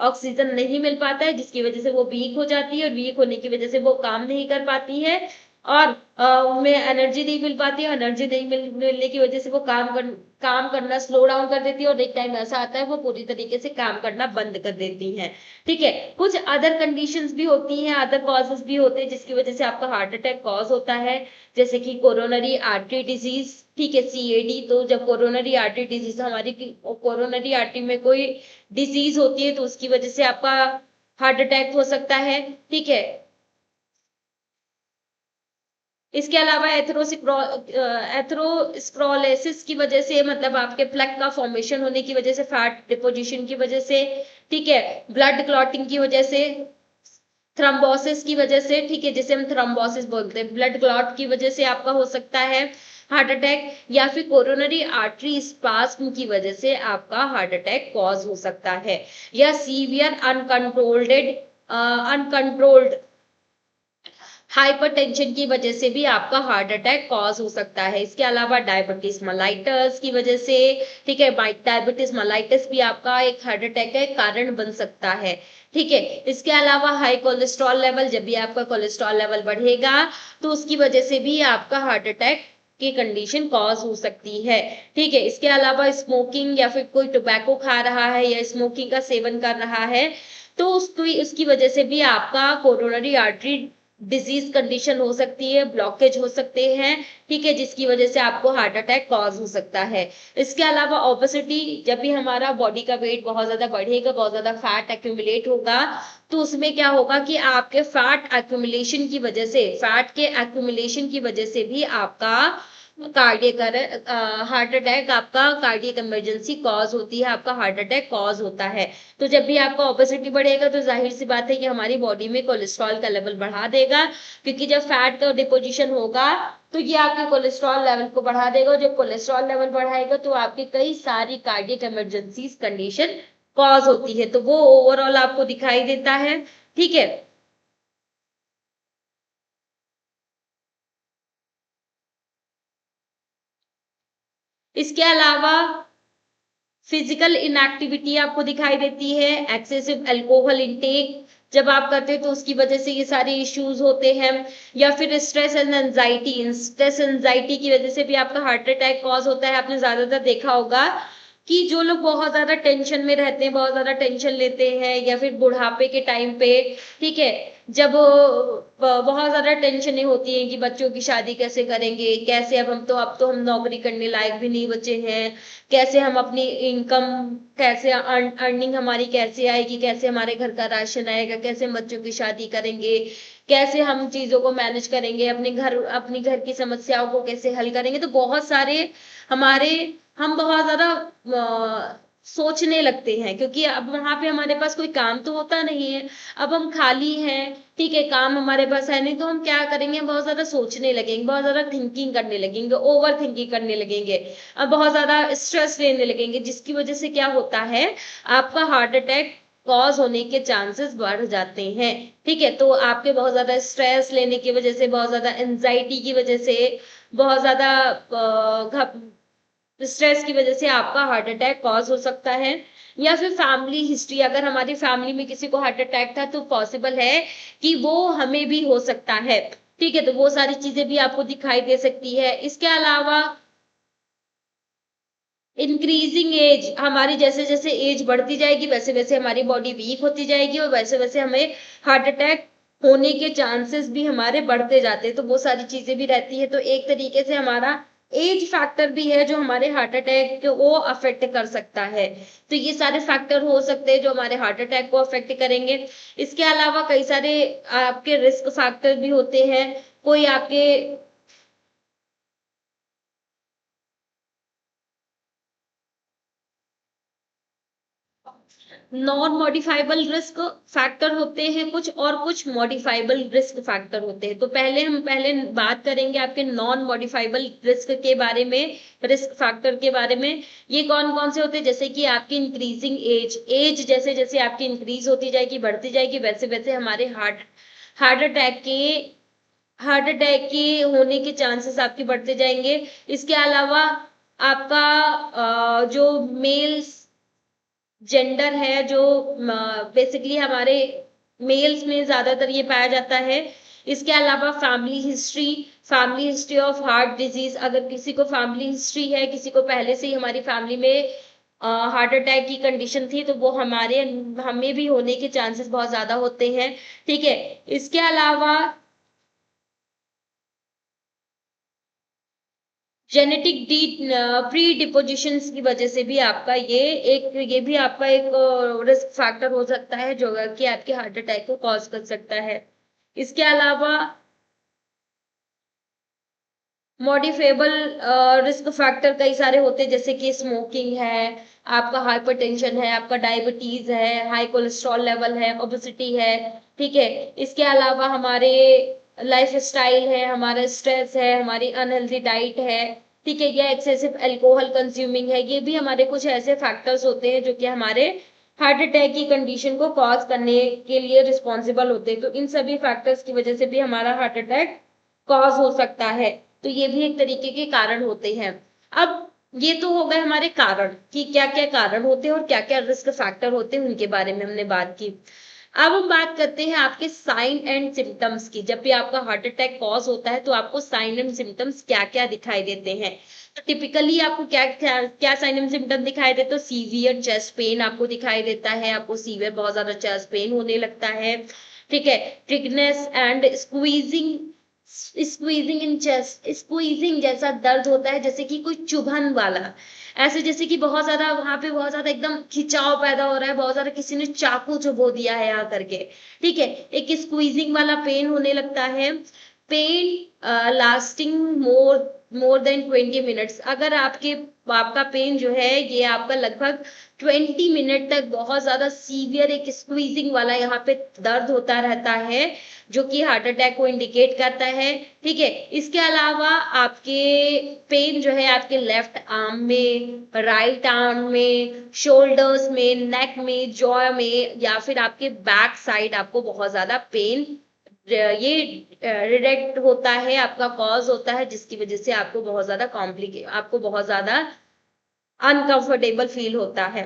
ऑक्सीजन नहीं मिल पाता है, जिसकी वजह से वो वीक हो जाती है, और वीक होने की वजह से वो काम नहीं कर पाती है और उनमें एनर्जी नहीं मिल पाती है। एनर्जी नहीं मिलने की वजह से वो काम करना स्लो डाउन कर देती है, और एक टाइम ऐसा आता है वो पूरी तरीके से काम करना बंद कर देती हैं। ठीक है, कुछ अदर कंडीशंस भी होती हैं, अदर कॉजेस भी होते हैं जिसकी वजह से आपका हार्ट अटैक कॉज होता है, जैसे कि कोरोनरी आर्टरी डिजीज। ठीक है, CAD। तो जब कोरोनरी आर्टरी डिजीज, हमारी कोरोनरी आर्टरी में कोई डिजीज होती है तो उसकी वजह से आपका हार्ट अटैक हो सकता है। ठीक है, इसके अलावा एथेरोस्क्लेरोसिस की वजह से, मतलब आपके प्लग का फॉर्मेशन होने की वजह से, फैट डिपोजिशन की वजह से, ठीक है, ब्लड क्लॉटिंग की वजह से, थ्रोम्बोसिस की वजह से, ठीक है, जिसे हम थ्रोम्बोसिस बोलते हैं, ब्लड क्लॉट की वजह से आपका हो सकता है हार्ट अटैक, या फिर कोरोनरी आर्टरी स्पाज्म की वजह से आपका हार्ट अटैक कॉज हो सकता है, या सीवियर अनकंट्रोल्ड हाइपरटेंशन की वजह से भी आपका हार्ट अटैक कॉज हो सकता है। इसके अलावा डायबिटीज मलाइटस की वजह से, ठीक है, डायबिटीज मलाइटस भी आपका एक हार्ट अटैक का एक कारण बन सकता है। ठीक है, इसके अलावा हाई कोलेस्ट्रॉल लेवल, जब भी आपका कोलेस्ट्रॉल लेवल बढ़ेगा तो उसकी वजह से भी आपका हार्ट अटैक की कंडीशन कॉज हो सकती है। ठीक है, इसके अलावा स्मोकिंग, या फिर कोई टोबैको खा रहा है या स्मोकिंग का सेवन कर रहा है तो उसकी वजह से भी आपका कोरोनरी आर्टरी डिजीज कंडीशन हो सकती है, ब्लॉकेज हो सकते हैं, ठीक है, जिसकी वजह से आपको हार्ट अटैक कॉज हो सकता है। इसके अलावा ओबेसिटी, जब भी हमारा बॉडी का वेट बहुत ज्यादा बढ़ेगा, बहुत ज्यादा फैट एक्यूमुलेट होगा, तो उसमें क्या होगा कि आपके फैट एक्यूमुलेशन की वजह से, फैट के एक्यूमुलेशन की वजह से भी आपका कार्डियक हार्ट अटैक, आपका कार्डियक इमरजेंसी कॉज होती है, आपका हार्ट अटैक कॉज होता है। तो जब भी आपका ओबेसिटी बढ़ेगा तो जाहिर सी बात है कि हमारी बॉडी में कोलेस्ट्रॉल का लेवल बढ़ा देगा, क्योंकि जब फैट का डिपोजिशन होगा तो ये आपके कोलेस्ट्रॉल लेवल को बढ़ा देगा, और जब कोलेस्ट्रॉल लेवल बढ़ाएगा तो आपकी कई सारी कार्डियक इमरजेंसीज कंडीशन कॉज होती है, तो वो ओवरऑल आपको दिखाई देता है। ठीक है, इसके अलावा फिजिकल इनएक्टिविटी आपको दिखाई देती है, एक्सेसिव अल्कोहल इंटेक जब आप करते हैं तो उसकी वजह से ये सारे इश्यूज होते हैं, या फिर स्ट्रेस एंजाइटी की वजह से भी आपका हार्ट अटैक कॉज होता है। आपने ज्यादातर देखा होगा कि जो लोग बहुत ज्यादा टेंशन में रहते हैं, बहुत ज्यादा टेंशन लेते हैं, या फिर बुढ़ापे के टाइम पे, ठीक है, जब बहुत ज्यादा टेंशनें होती हैं कि बच्चों की शादी कैसे करेंगे, कैसे, अब तो हम नौकरी करने लायक भी नहीं बचे हैं, कैसे हम अपनी इनकम, कैसे अर्निंग हमारी कैसे आएगी, कैसे हमारे घर का राशन आएगा, कैसे हम बच्चों की शादी करेंगे, कैसे हम चीजों को मैनेज करेंगे, अपनी घर की समस्याओं को कैसे हल करेंगे, तो बहुत सारे हमारे हम बहुत ज्यादा सोचने लगते हैं, क्योंकि अब वहां पे हमारे पास कोई काम तो होता नहीं है, अब हम खाली हैं, ठीक है, काम हमारे पास है नहीं, तो हम क्या करेंगे, बहुत ज्यादा सोचने लगेंगे, बहुत ज्यादा थिंकिंग करने लगेंगे, ओवर थिंकिंग करने लगेंगे, अब बहुत ज्यादा स्ट्रेस लेने लगेंगे, जिसकी वजह से क्या होता है, आपका हार्ट अटैक कॉज होने के चांसेस बढ़ जाते हैं। ठीक है, तो आपके बहुत ज्यादा स्ट्रेस लेने की वजह से, बहुत ज्यादा एंजाइटी की वजह से, बहुत ज्यादा स्ट्रेस की वजह से आपका हार्ट अटैक कॉज हो सकता है। या फिर फैमिली हिस्ट्री, अगर हमारी फैमिली में किसी को हार्ट अटैक था तो पॉसिबल है कि वो हमें भी हो सकता है। ठीक है, तो वो सारी चीजें भी आपको दिखाई दे सकती है। इसके अलावा इंक्रीजिंग एज, हमारी जैसे जैसे एज बढ़ती जाएगी वैसे वैसे हमारी बॉडी वीक होती जाएगी, और वैसे वैसे हमें हार्ट अटैक होने के चांसेस भी हमारे बढ़ते जाते हैं, तो वो सारी चीजें भी रहती है। तो एक तरीके से हमारा एज फैक्टर भी है जो हमारे हार्ट अटैक को अफेक्ट कर सकता है। तो ये सारे फैक्टर हो सकते हैं जो हमारे हार्ट अटैक को अफेक्ट करेंगे। इसके अलावा कई सारे आपके रिस्क फैक्टर भी होते हैं, कोई आपके नॉन मॉडिफाइबल रिस्क फैक्टर होते हैं कुछ, और कुछ मॉडिफाइबल रिस्क फैक्टर होते हैं। तो पहले बात करेंगे आपके नॉन मॉडिफाइबल रिस्क के बारे में, रिस्क फैक्टर के बारे में। ये कौन कौन से होते हैं, जैसे कि आपकी इंक्रीजिंग एज जैसे जैसे आपकी इंक्रीज होती जाएगी, बढ़ती जाएगी, वैसे वैसे हमारे हार्ट अटैक के हार्ट अटैक के होने के चांसेस आपके बढ़ते जाएंगे। इसके अलावा आपका जो मेल्स जेंडर है, जो बेसिकली हमारे मेल्स में ज्यादातर ये पाया जाता है। इसके अलावा family history of heart disease, अगर किसी को फैमिली हिस्ट्री है, किसी को पहले से ही हमारी फैमिली में हार्ट अटैक की कंडीशन थी, तो वो हमें भी होने के चांसेस बहुत ज्यादा होते हैं। ठीक है, इसके अलावा जेनेटिक डी प्री डिपोजिशन की वजह से भी आपका ये भी आपका एक रिस्क फैक्टर हो सकता है जो कि आपके हार्ट अटैक को कॉज कर सकता है। इसके अलावा मॉडिफेबल रिस्क फैक्टर कई सारे होते हैं, जैसे कि स्मोकिंग है, आपका हाइपरटेंशन है, आपका डायबिटीज है, हाई कोलेस्ट्रॉल लेवल है, ओबेसिटी है। ठीक है, इसके अलावा हमारे लाइफ स्टाइल है, हमारा स्ट्रेस है, हमारी अनहेल्दी डाइट है। ठीक है, या एक्सेसिव अल्कोहल कंज्यूमिंग है। ये भी हमारे कुछ ऐसे फैक्टर्स होते हैं जो कि हमारे हार्ट अटैक की कंडीशन को कॉज करने के लिए रिस्पॉन्सिबल होते हैं। तो इन सभी फैक्टर्स की वजह से भी हमारा हार्ट अटैक कॉज हो सकता है। तो ये भी एक तरीके के कारण होते हैं। अब ये तो हो गए हमारे कारण कि क्या क्या कारण होते हैं और क्या क्या रिस्क फैक्टर होते हैं, उनके बारे में हमने बात की। अब हम बात करते हैं आपके साइन एंड सिम्टम्स की। जब भी आपका हार्ट अटैक कॉज होता है तो आपको साइन एंड सिम्टम्स क्या क्या दिखाई देते हैं। तो टिपिकली आपको क्या क्या, क्या साइन एंड सिम्टम दिखाई देते हैं। तो सीवियर चेस्ट पेन आपको दिखाई देता है, आपको सीवियर बहुत ज्यादा चेस्ट पेन होने लगता है। ठीक है, tightness and squeezing, squeezing in chest, squeezing जैसा दर्द होता है, जैसे कि कोई चुभन वाला, ऐसे जैसे कि बहुत ज्यादा वहां पे बहुत ज्यादा एकदम खिंचाव पैदा हो रहा है, बहुत ज्यादा किसी ने चाकू चुभो दिया है यहाँ करके। ठीक है, एक स्क्वीजिंग वाला पेन होने लगता है। Pain lasting more than 20 minutes. अगर आपका पेन जो है ये आपका लगभग 20 मिनट तक बहुत ज्यादा सीवियर एक स्क्वीजिंग वाला यहाँ पे दर्द होता रहता है, जो कि हार्ट अटैक को इंडिकेट करता है। ठीक है, इसके अलावा आपके पेन जो है आपके लेफ्ट आर्म में, राइट आर्म में, शोल्डर्स में, नेक में, जॉ में, या फिर आपके बैक साइड आपको बहुत ज्यादा पेन ये रिडेक्ट होता है, आपका कॉज होता है, जिसकी वजह से आपको बहुत ज्यादा आपको बहुत ज्यादा अनकंफर्टेबल फील होता है।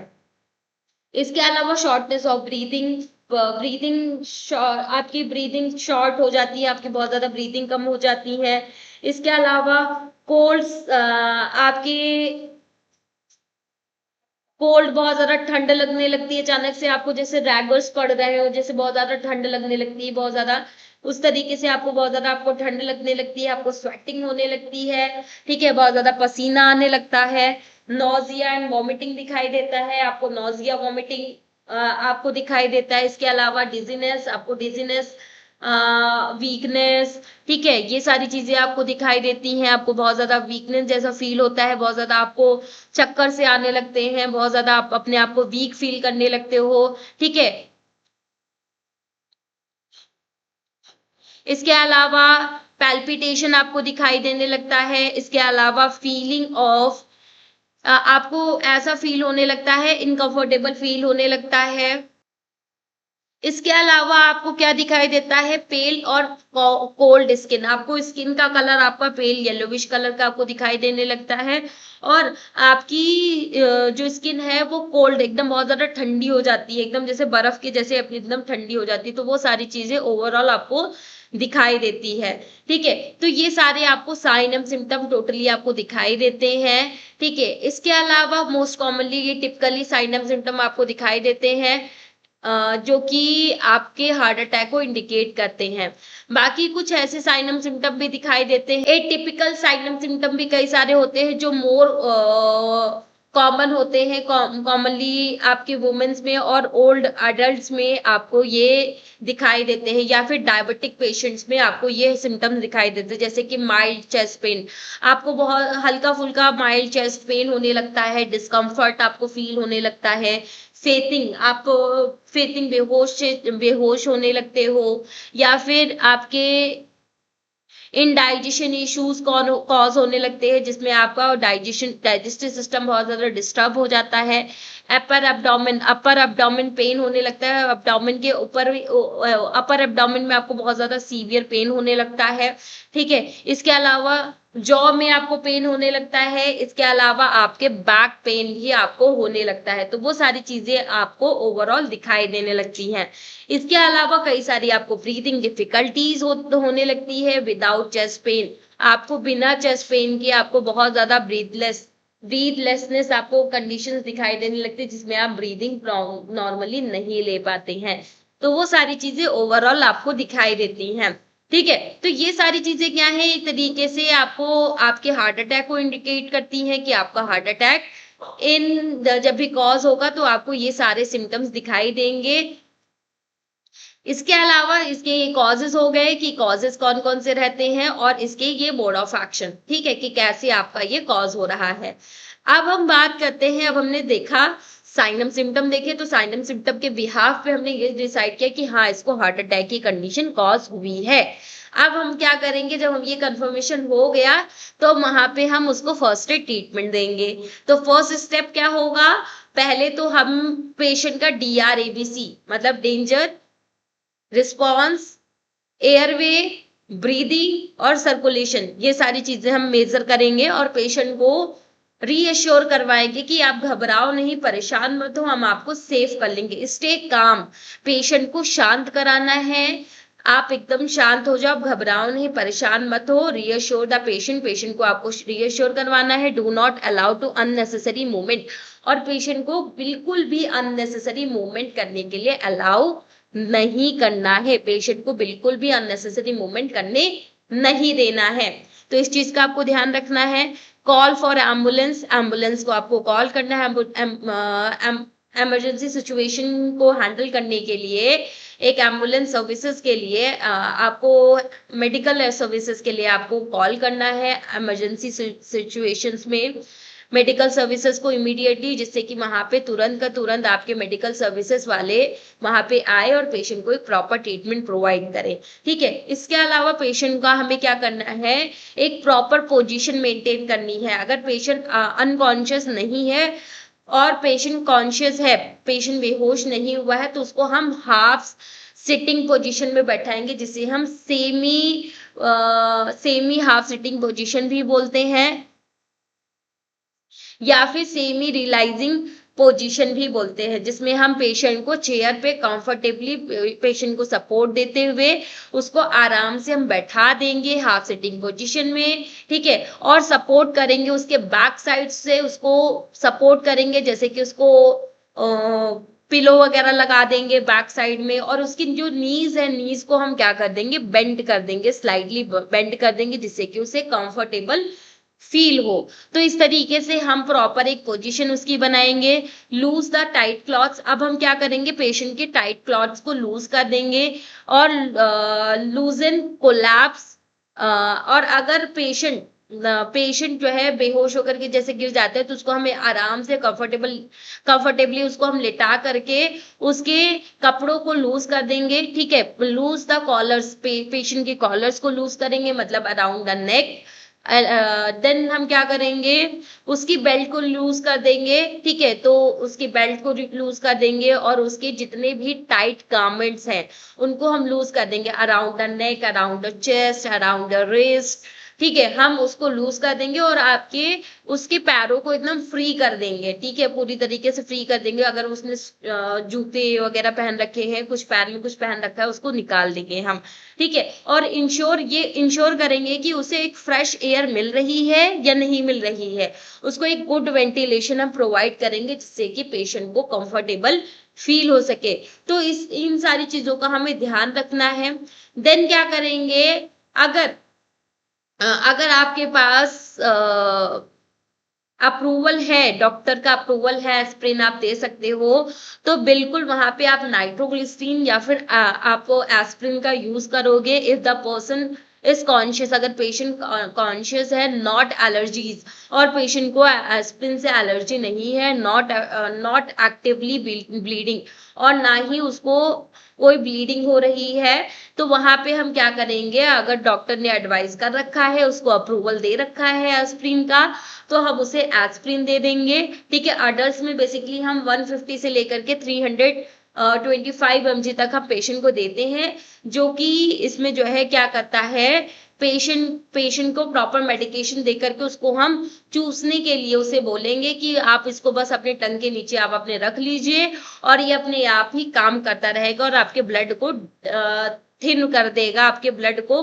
इसके अलावा शॉर्टनेस ऑफ ब्रीदिंग, आपकी ब्रीदिंग शॉर्ट हो जाती है, आपकी बहुत ज्यादा ब्रीदिंग कम हो जाती है। इसके अलावा कोल्ड, आपकी कोल्ड, बहुत ज्यादा ठंड लगने लगती है अचानक से आपको, जैसे रैगर्स पड़ रहे हो, जैसे बहुत ज्यादा ठंड लगने लगती है, बहुत ज्यादा उस तरीके से आपको बहुत ज्यादा आपको ठंड लगने लगती है, आपको स्वेटिंग होने लगती है। ठीक है, बहुत ज्यादा पसीना आने लगता है। नोजिया एंड वॉमिटिंग दिखाई देता है, आपको नोजिया वॉमिटिंग आपको दिखाई देता है। इसके अलावा डिजीनेस, आपको डिजीनेस, वीकनेस, ठीक है, ये सारी चीजें आपको दिखाई देती हैं। आपको बहुत ज्यादा वीकनेस जैसा फील होता है, बहुत ज्यादा आपको चक्कर से आने लगते हैं, बहुत ज्यादा आप अपने आप को वीक फील करने लगते हो। ठीक है, इसके अलावा पैल्पिटेशन आपको दिखाई देने लगता है। इसके अलावा फीलिंग ऑफ, आपको ऐसा फील होने लगता है, इनकंफर्टेबल फील होने लगता है। इसके अलावा आपको क्या दिखाई देता है, पेल और कोल्ड स्किन, आपको स्किन का कलर आपका पेल येलोविश कलर का आपको दिखाई देने लगता है। और आपकी जो स्किन है वो कोल्ड, एकदम बहुत ज्यादा ठंडी हो जाती है, एकदम जैसे बर्फ के जैसे अपनी एकदम ठंडी हो जाती है। तो वो सारी चीजें ओवरऑल आपको दिखाई देती है। ठीक है, तो ये सारे आपको साइन एंड सिम्टम टोटली आपको दिखाई देते हैं। ठीक है, इसके अलावा मोस्ट कॉमनली ये टिपिकली साइन एंड सिम्टम आपको दिखाई देते हैं जो कि आपके हार्ट अटैक को इंडिकेट करते हैं। बाकी कुछ ऐसे साइन एंड सिम्टम भी दिखाई देते हैं, एटिपिकल साइन एंड सिम्टम भी कई सारे होते हैं जो मोर कॉमन होते हैं, कॉमनली आपके वुमेन्स में और ओल्ड अडल्ट्स में आपको ये दिखाई देते हैं, या फिर डायबिटिक पेशेंट्स में आपको ये सिम्टम्स दिखाई देते हैं, जैसे कि माइल्ड चेस्ट पेन, आपको बहुत हल्का फुल्का माइल्ड चेस्ट पेन होने लगता है, डिस्कम्फर्ट आपको फील होने लगता है, फेथिंग, आप फेथिंग बेहोश होने लगते हो, या फिर आपके इनडाइजेशन इश्यूज कॉज होने लगते हैं, जिसमें आपका डाइजेस्टिव सिस्टम बहुत ज्यादा डिस्टर्ब हो जाता है। अपर एब्डोमेन पेन होने लगता है, एब्डोमेन के ऊपर, अपर एब्डोमेन में आपको बहुत ज्यादा सीवियर पेन होने लगता है। ठीक है, इसके अलावा जॉ में आपको पेन होने लगता है। इसके अलावा आपके बैक पेन भी आपको होने लगता है। तो वो सारी चीजें आपको ओवरऑल दिखाई देने लगती हैं। इसके अलावा कई सारी आपको ब्रीदिंग डिफिकल्टीज होने लगती है विदाउट चेस्ट पेन, आपको बिना चेस्ट पेन के आपको बहुत ज्यादा ब्रीथलेसनेस आपको कंडीशंस दिखाई देने लगती है, जिसमें आप ब्रीदिंग नॉर्मली नहीं ले पाते हैं। तो वो सारी चीजें ओवरऑल आपको दिखाई देती हैं। ठीक है, तो ये सारी चीजें क्या है, एक तरीके से आपको आपके हार्ट अटैक को इंडिकेट करती हैं कि आपका हार्ट अटैक जब भी कॉज होगा तो आपको ये सारे सिम्टम्स दिखाई देंगे। इसके अलावा इसके ये कॉजेज हो गए कि कॉजेज कौन कौन से रहते हैं और इसके ये मोड ऑफ एक्शन, ठीक है, कि कैसे आपका ये कॉज हो रहा है। अब हम बात करते हैं, अब हमने देखा साइनम सिम्टम देखे, तो साइनम सिम्टम के बिहाफ पे हमने ये डिसाइड किया कि हाँ इसको हार्ट अटैक की कंडीशन कॉज हुई है। अब हम क्या करेंगे, जब हम ये कंफर्मेशन हो गया तो वहां पे हम उसको फर्स्ट एड ट्रीटमेंट देंगे। तो फर्स्ट स्टेप क्या होगा, पहले तो हम पेशेंट का DRABC मतलब डेंजर रिस्पॉन्स, एयरवे, ब्रीदिंग और सर्कुलेशन, ये सारी चीजें हम मेजर करेंगे और पेशेंट को रीअश्योर करवाएंगे कि आप घबराओ नहीं, परेशान मत हो, हम आपको सेफ कर लेंगे। स्टे काम, पेशेंट को शांत कराना है, आप एकदम शांत हो जाओ, घबराओ नहीं, परेशान मत हो, रीअश्योर द पेशेंट, पेशेंट को आपको रीअश्योर करवाना है। Do not allow to unnecessary movement, और पेशेंट को बिल्कुल भी अननेसेसरी मूवमेंट करने के लिए अलाउ नहीं करना है, पेशेंट को बिल्कुल भी अननेसेसरी मूवमेंट करने नहीं देना है। तो इस चीज का आपको ध्यान रखना है। कॉल फॉर एम्बुलेंस, एम्बुलेंस को आपको कॉल करना है। इमरजेंसी सिचुएशन को हैंडल करने के लिए, एक एम्बुलेंस सर्विसेज के लिए आपको, मेडिकल सर्विसेज के लिए आपको कॉल करना है इमरजेंसी सिचुएशंस में मेडिकल सर्विसेज को इमीडिएटली, जिससे कि वहां पे तुरंत का तुरंत आपके मेडिकल सर्विसेज वाले वहां पे आए और पेशेंट को एक प्रॉपर ट्रीटमेंट प्रोवाइड करें, ठीक है। इसके अलावा पेशेंट का हमें क्या करना है, एक प्रॉपर पोजीशन मेंटेन करनी है। अगर पेशेंट अनकॉन्शियस नहीं है और पेशेंट कॉन्शियस है, पेशेंट बेहोश नहीं हुआ है, तो उसको हम हाफ सिटिंग पोजीशन में बैठाएंगे, जिसे हम सेमी हाफ सिटिंग पोजीशन भी बोलते हैं, या फिर सेमी रियलाइजिंग पोजीशन भी बोलते हैं, जिसमें हम पेशेंट को चेयर पे कंफर्टेबली पेशेंट को सपोर्ट देते हुए उसको आराम से हम बैठा देंगे हाफ सिटिंग पोजीशन में, ठीक है। और सपोर्ट करेंगे उसके बैक साइड से, उसको सपोर्ट करेंगे, जैसे कि उसको पिलो वगैरह लगा देंगे बैक साइड में, और उसकी जो नीज है, नीज को हम क्या कर देंगे, बेंड कर देंगे, स्लाइडली बेंड कर देंगे, जिससे कि उसे कंफर्टेबल फील हो। तो इस तरीके से हम प्रॉपर एक पोजीशन उसकी बनाएंगे। लूज द टाइट क्लॉथ्स, अब हम क्या करेंगे, पेशेंट के टाइट क्लॉथ्स को लूज कर देंगे और लूजन कोलैप्स, और अगर पेशेंट जो है बेहोश होकर के जैसे गिर जाते हैं, तो उसको हमें आराम से कंफर्टेबली उसको हम लेटा करके उसके कपड़ों को लूज कर देंगे, ठीक है। लूज द कॉलर्स, पेशेंट के कॉलर्स को लूज करेंगे, मतलब अराउंड द नेक। देन हम क्या करेंगे, उसकी बेल्ट को लूज कर देंगे, ठीक है। तो उसकी बेल्ट को लूज कर देंगे और उसके जितने भी टाइट गारमेंट्स हैं उनको हम लूज कर देंगे, around the neck, around the chest, around the wrist, ठीक है। हम उसको लूज कर देंगे और आपके उसके पैरों को एकदम फ्री कर देंगे, ठीक है, पूरी तरीके से फ्री कर देंगे। अगर उसने जूते वगैरह पहन रखे हैं, कुछ पैर में कुछ पहन रखा है, उसको निकाल देंगे हम, ठीक है। और इंश्योर करेंगे कि उसे एक फ्रेश एयर मिल रही है या नहीं मिल रही है, उसको एक गुड वेंटिलेशन हम प्रोवाइड करेंगे, जिससे कि पेशेंट को कंफर्टेबल फील हो सके। तो इन सारी चीजों का हमें ध्यान रखना है। देन क्या करेंगे, अगर अगर आपके पास अप्रूवल है, डॉक्टर का अप्रूवल है, एस्प्रिन आप दे सकते हो, तो बिल्कुल वहां पे आप नाइट्रोग्लिसरीन या फिर आप एस्प्रिन का यूज करोगे if the person is conscious, अगर पेशेंट कॉन्शियस है, नॉट एलर्जीज, और पेशेंट को एस्प्रिन से एलर्जी नहीं है, नॉट एक्टिवली ब्लीडिंग, और ना ही उसको कोई ब्लीडिंग हो रही है, तो वहां पे हम क्या करेंगे, अगर डॉक्टर ने एडवाइस कर रखा है, उसको अप्रूवल दे रखा है एस्प्रिन का, तो हम उसे एस्प्रिन दे देंगे, ठीक है। अडल्ट में बेसिकली हम 150 से लेकर के 325 mg तक हम पेशेंट को देते हैं, जो कि इसमें जो है क्या करता है, पेशेंट को प्रॉपर मेडिकेशन देकर के उसको हम चूसने के लिए उसे बोलेंगे कि आप इसको बस अपने टंग के नीचे आप अपने रख लीजिए, और ये अपने आप ही काम करता रहेगा और आपके ब्लड को थिन कर देगा, आपके ब्लड को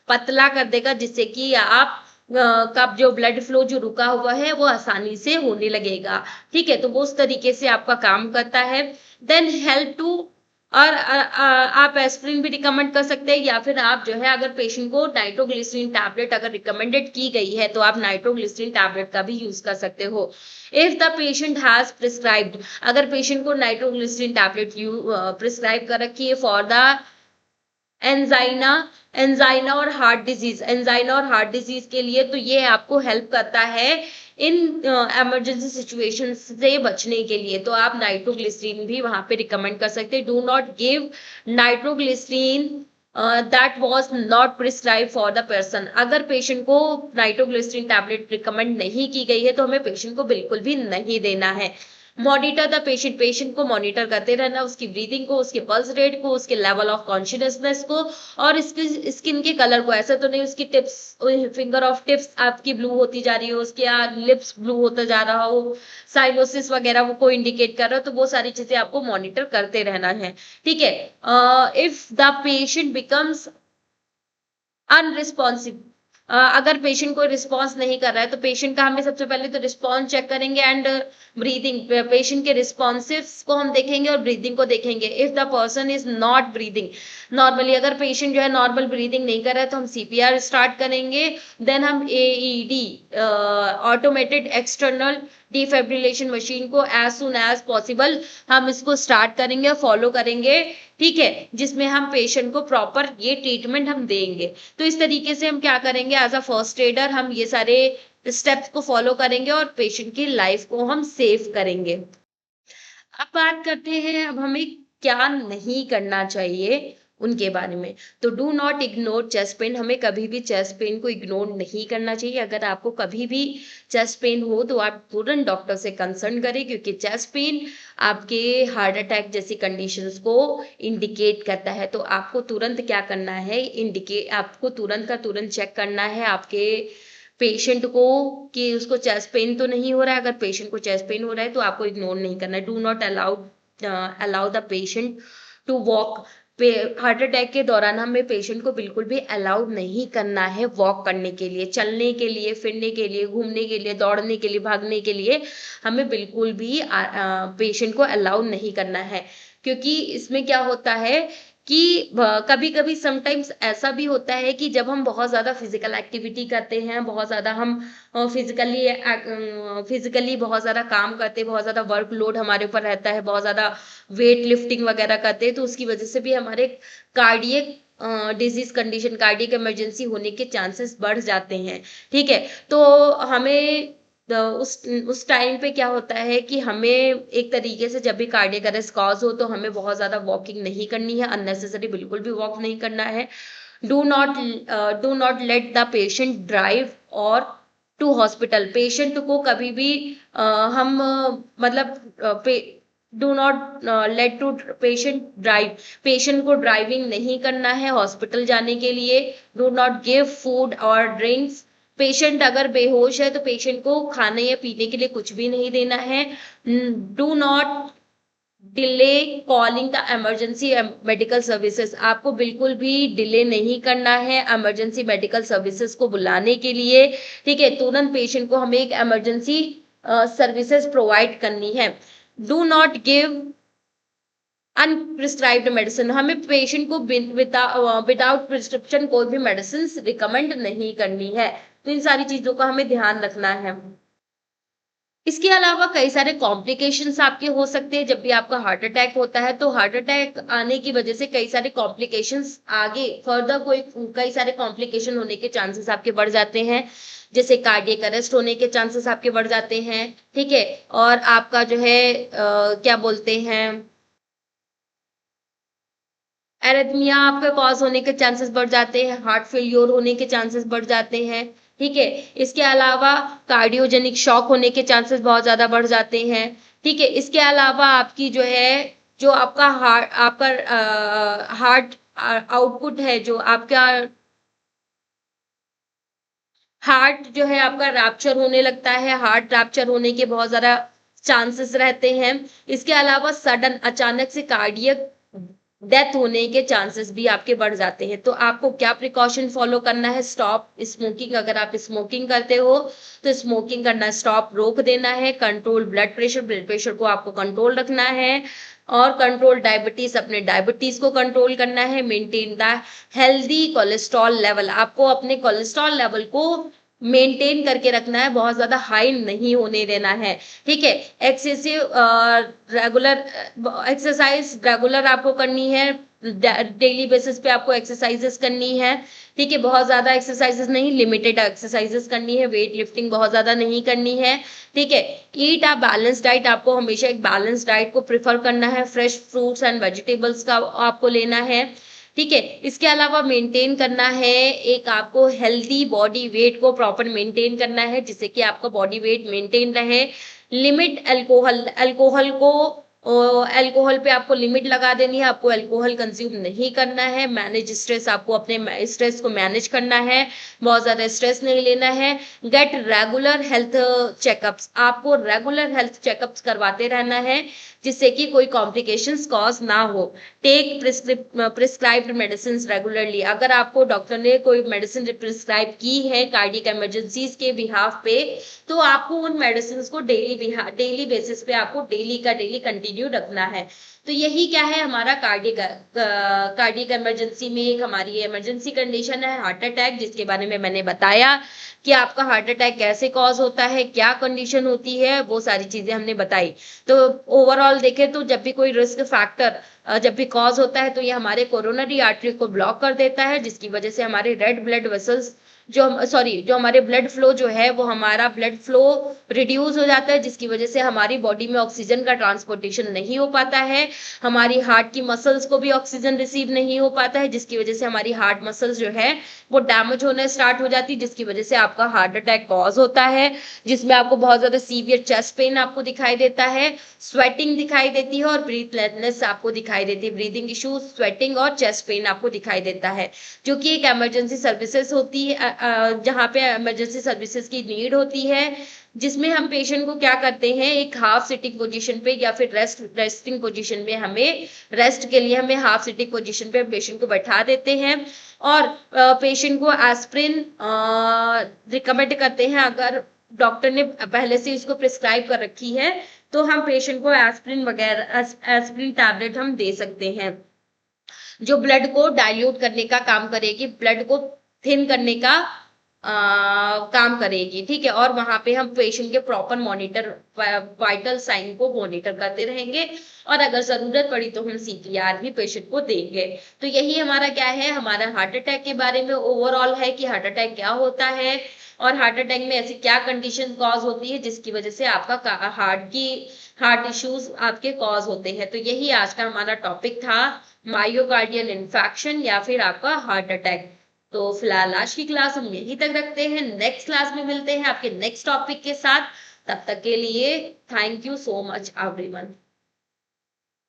पतला कर देगा, जिससे कि आप का जो ब्लड फ्लो जो रुका हुआ है वो आसानी से होने लगेगा, ठीक है। तो वो उस तरीके से आपका काम करता है। देन हेल्प टू और आप एस्पिरिन भी रिकमेंड कर सकते हैं, या फिर आप जो है अगर पेशेंट को नाइट्रोग्लिसरीन टैबलेट अगर रिकमेंडेड की गई है तो आप नाइट्रोग्लिसरीन टैबलेट का भी यूज कर सकते हो। If the patient has prescribed, अगर पेशेंट को नाइट्रोग्लिसरीन टैबलेट यू प्रिस्क्राइब कर रखी है फॉर द एंजाइना, एंजाइना और हार्ट डिजीज, एंजाइना और हार्ट डिजीज के लिए, तो ये आपको हेल्प करता है इन इमरजेंसी सिचुएशन से बचने के लिए। तो आप नाइट्रोग्लिसरीन भी वहां पे रिकमेंड कर सकते हैं। Do not give nitroglycerin that was not prescribe for the person. अगर पेशेंट को नाइट्रोग्लिसरीन टैबलेट रिकमेंड नहीं की गई है तो हमें पेशेंट को बिल्कुल भी नहीं देना है। मॉनिटर द पेशेंट, पेशेंट को मॉनिटर करते रहना, उसकी ब्रीदिंग को, उसके पल्स रेट को, उसके लेवल ऑफ कॉन्शियसनेस को और इसकी स्किन के कलर को। ऐसा तो नहीं उसकी टिप्स, फिंगर ऑफ टिप्स आपकी ब्लू होती जा रही हो, उसके लिप्स ब्लू होता जा रहा हो, साइनोसिस वगैरह वो को इंडिकेट कर रहा हो, तो वो सारी चीजें आपको मॉनिटर करते रहना है। ठीक है। If the patient becomes unresponsive, अगर पेशेंट कोई रिस्पॉन्स नहीं कर रहा है तो पेशेंट का हमें सबसे पहले तो रिस्पॉन्स चेक करेंगे एंड ब्रीदिंग, पेशेंट के रिस्पॉन्सिव्स को हम देखेंगे और ब्रीदिंग को देखेंगे। If the person is not breathing normally, अगर पेशेंट जो है नॉर्मल ब्रीदिंग नहीं कर रहा है तो हम सीपीआर स्टार्ट करेंगे। देन हम AED, automated external defibrillation machine को एज सुन एज पॉसिबल हम इसको स्टार्ट करेंगे और फॉलो करेंगे। ठीक है, जिसमें हम पेशेंट को प्रॉपर ये ट्रीटमेंट हम देंगे। तो इस तरीके से हम क्या करेंगे, एज अ फर्स्ट एडर हम ये सारे स्टेप्स को फॉलो करेंगे और पेशेंट की लाइफ को हम सेव करेंगे। अब बात करते हैं अब हमें क्या नहीं करना चाहिए उनके बारे में। तो do not ignore chest pain, हमें कभी भी चेस्ट पेन को इग्नोर नहीं करना चाहिए। अगर आपको कभी भी चेस्ट पेन हो तो आप तुरंत डॉक्टर से कंसल्ट करें, क्योंकि चेस्ट पेन आपके हार्ट अटैक जैसी कंडीशंस को इंडिकेट करता है। तो आपको तुरंत क्या करना है, आपको तुरंत का तुरंत चेक करना है आपके पेशेंट को कि उसको चेस्ट पेन तो नहीं हो रहा है। अगर पेशेंट को चेस्ट पेन हो रहा है तो आपको इग्नोर नहीं करना है। Do not allow the patient to walk, heart attack के दौरान हमें पेशेंट को बिल्कुल भी अलाउ नहीं करना है वॉक करने के लिए, चलने के लिए, फिरने के लिए, घूमने के लिए, दौड़ने के लिए, भागने के लिए हमें बिल्कुल भी पेशेंट को अलाउ नहीं करना है। क्योंकि इसमें क्या होता है कि कभी कभी समटाइम्स ऐसा भी होता है कि जब हम बहुत ज्यादा फिजिकल एक्टिविटी करते हैं, बहुत ज्यादा हम फिजिकली बहुत ज्यादा काम करते हैं, बहुत ज्यादा वर्कलोड हमारे ऊपर रहता है, बहुत ज्यादा वेट लिफ्टिंग वगैरह करते हैं, तो उसकी वजह से भी हमारे cardiac disease condition, cardiac emergency होने के चांसेस बढ़ जाते हैं। ठीक है, तो हमें उस टाइम पे क्या होता है कि हमें एक तरीके से जब भी कार्डियक अरेस्ट कॉज हो तो हमें बहुत ज्यादा वॉकिंग नहीं करनी है, अननेसेसरी बिल्कुल भी वॉक नहीं करना है। Do not let the patient drive और टू हॉस्पिटल, पेशेंट को कभी भी हम मतलब do not let to patient drive, patient को ड्राइविंग नहीं करना है हॉस्पिटल जाने के लिए। डू नॉट गिव फूड और ड्रिंक्स, पेशेंट अगर बेहोश है तो पेशेंट को खाने या पीने के लिए कुछ भी नहीं देना है। Do not delay calling the emergency medical services, आपको बिल्कुल भी डिले नहीं करना है इमरजेंसी मेडिकल सर्विसेज को बुलाने के लिए। ठीक है, तुरंत पेशेंट को हमें एक इमरजेंसी सर्विसेज प्रोवाइड करनी है। डू नॉट गिव अनप्रिस्क्राइब्ड मेडिसिन, हमें पेशेंट को विदाउट प्रिस्क्रिप्शन कोई भी मेडिसिन रिकमेंड नहीं करनी है। तो इन सारी चीजों का हमें ध्यान रखना है। इसके अलावा कई सारे कॉम्प्लिकेशंस आपके हो सकते हैं जब भी आपका हार्ट अटैक होता है। तो हार्ट अटैक आने की वजह से कई सारे कॉम्प्लिकेशंस आगे फर्दर कई सारे कॉम्प्लिकेशन होने के चांसेस आपके बढ़ जाते हैं, जैसे कार्डियक अरेस्ट होने के चांसेस आपके बढ़ जाते हैं। ठीक है, और आपका जो है क्या बोलते हैं, एरिथमिया आपका कॉज होने के चांसेस बढ़ जाते हैं, हार्ट फेल्योर होने के चांसेस बढ़ जाते हैं। ठीक है, इसके अलावा कार्डियोजेनिक शॉक होने के चांसेस बहुत ज्यादा बढ़ जाते हैं। ठीक है, इसके अलावा आपकी जो है जो आपका हार्ट आउटपुट है, जो आपका हार्ट जो है आपका रैप्चर होने लगता है, हार्ट रैप्चर होने के बहुत ज्यादा चांसेस रहते हैं। इसके अलावा सडन अचानक से कार्डियक डेथ होने के चांसेस भी आपके बढ़ जाते हैं। तो आपको क्या प्रिकॉशन फॉलो करना है, स्टॉप स्मोकिंग, अगर आप स्मोकिंग करते हो तो स्मोकिंग करना स्टॉप, रोक देना है। कंट्रोल ब्लड प्रेशर को आपको कंट्रोल रखना है। और कंट्रोल डायबिटीज, अपने डायबिटीज को कंट्रोल करना है। Maintain the healthy cholesterol level, आपको अपने कोलेस्ट्रॉल लेवल को मेंटेन करके रखना है, बहुत ज्यादा हाई नहीं होने देना है। ठीक है, एक्सेसिव रेगुलर एक्सरसाइज रेगुलर आपको करनी है, डेली बेसिस पे आपको एक्सरसाइजेस करनी है। ठीक है, बहुत ज्यादा एक्सरसाइजेस नहीं, लिमिटेड एक्सरसाइजेस करनी है, वेट लिफ्टिंग बहुत ज्यादा नहीं करनी है। ठीक है, ईट अ बैलेंस डाइट, आपको हमेशा एक बैलेंस डाइट को प्रेफर करना है, फ्रेश फ्रूट्स एंड वेजिटेबल्स का आपको लेना है। ठीक है, इसके अलावा मेंटेन करना है, एक आपको हेल्दी बॉडी वेट को प्रॉपर मेंटेन करना है, जिससे कि आपका बॉडी वेट मेंटेन रहे। लिमिट अल्कोहल, अल्कोहल को अल्कोहल पे आपको लिमिट लगा देनी है, आपको अल्कोहल कंज्यूम नहीं करना है। मैनेज स्ट्रेस, आपको अपने स्ट्रेस को मैनेज करना है, बहुत ज्यादा स्ट्रेस नहीं लेना है। गेट रेगुलर हेल्थ चेकअप्स, आपको रेगुलर हेल्थ चेकअप्स करवाते रहना है, जिससे कि कोई कॉम्प्लिकेशंस कॉज ना हो। टेक प्रिस्क्राइब्ड मेडिसिन रेगुलरली, अगर आपको डॉक्टर ने कोई मेडिसिन प्रिस्क्राइब की है कार्डियक इमरजेंसीज के बिहाफ पे, तो आपको उन मेडिसिन को डेली बेसिस पे आपको डेली का डेली कंटिन्यू रखना है। तो यही क्या है हमारा कार्डियक इमरजेंसी में एक हमारी इमरजेंसी कंडीशन है हार्ट अटैक, जिसके बारे में मैंने बताया कि आपका हार्ट अटैक कैसे कॉज होता है, क्या कंडीशन होती है, वो सारी चीजें हमने बताई। तो ओवरऑल देखें तो जब भी कोई रिस्क फैक्टर जब भी कॉज होता है, तो ये हमारे कोरोनरी आर्टरी को ब्लॉक कर देता है, जिसकी वजह से हमारे रेड ब्लड वेसल्स जो हमारे ब्लड फ्लो जो है वो हमारा ब्लड फ्लो रिड्यूस हो जाता है, जिसकी वजह से हमारी बॉडी में ऑक्सीजन का ट्रांसपोर्टेशन नहीं हो पाता है। हमारी हार्ट की मसल्स को भी ऑक्सीजन रिसीव नहीं हो पाता है, जिसकी वजह से हमारी हार्ट मसल्स जो है वो डैमेज होने स्टार्ट हो जाती है, जिसकी वजह से आपका हार्ट अटैक कॉज होता है, जिसमें आपको बहुत ज्यादा सीवियर चेस्ट पेन आपको दिखाई देता है, स्वेटिंग दिखाई देती है और ब्रीथलेसनेस आपको दिखाई देती है, ब्रीदिंग इश्यूज, स्वेटिंग और चेस्ट पेन आपको दिखाई देता है, जो कि एक इमरजेंसी सर्विसेज होती है, जहाँ पे इमरजेंसी सर्विसेज की नीड होती है, जिसमें हम पेशेंट को क्या करते हैं, एक हाफ सिटिंग पोजीशन पे या फिर रेस्टिंग पोजीशन में हमें रेस्ट के लिए हमें हाफ सिटिंग पोजीशन पे पेशेंट को बैठा देते हैं, और पेशेंट को एस्प्रिन रिकमेंड करते हैं। अगर डॉक्टर ने पहले से इसको प्रिस्क्राइब कर रखी है, तो हम पेशेंट को एस्प्रिन वगैरह एस्प्रिन टैबलेट हम दे सकते हैं, जो ब्लड को डाइल्यूट करने का काम करेगी, ब्लड को थिन करने का काम करेगी। ठीक है, और वहां पे हम पेशेंट के प्रॉपर मॉनिटर वाइटल साइन को मॉनिटर करते रहेंगे, और अगर जरूरत पड़ी तो हम सीपीआर भी पेशेंट को देंगे। तो यही हमारा क्या है, हमारा हार्ट अटैक के बारे में ओवरऑल है कि हार्ट अटैक क्या होता है, और हार्ट अटैक में ऐसी क्या कंडीशन कॉज होती है जिसकी वजह से आपका हार्ट इश्यूज आपके कॉज होते हैं। तो यही आज का हमारा टॉपिक था, मायोकार्डियल इन्फेक्शन या फिर आपका हार्ट अटैक। तो फिलहाल आज की क्लास हम यहीं तक रखते हैं, नेक्स्ट क्लास में मिलते हैं आपके नेक्स्ट टॉपिक के साथ। तब तक के लिए thank you so much everyone.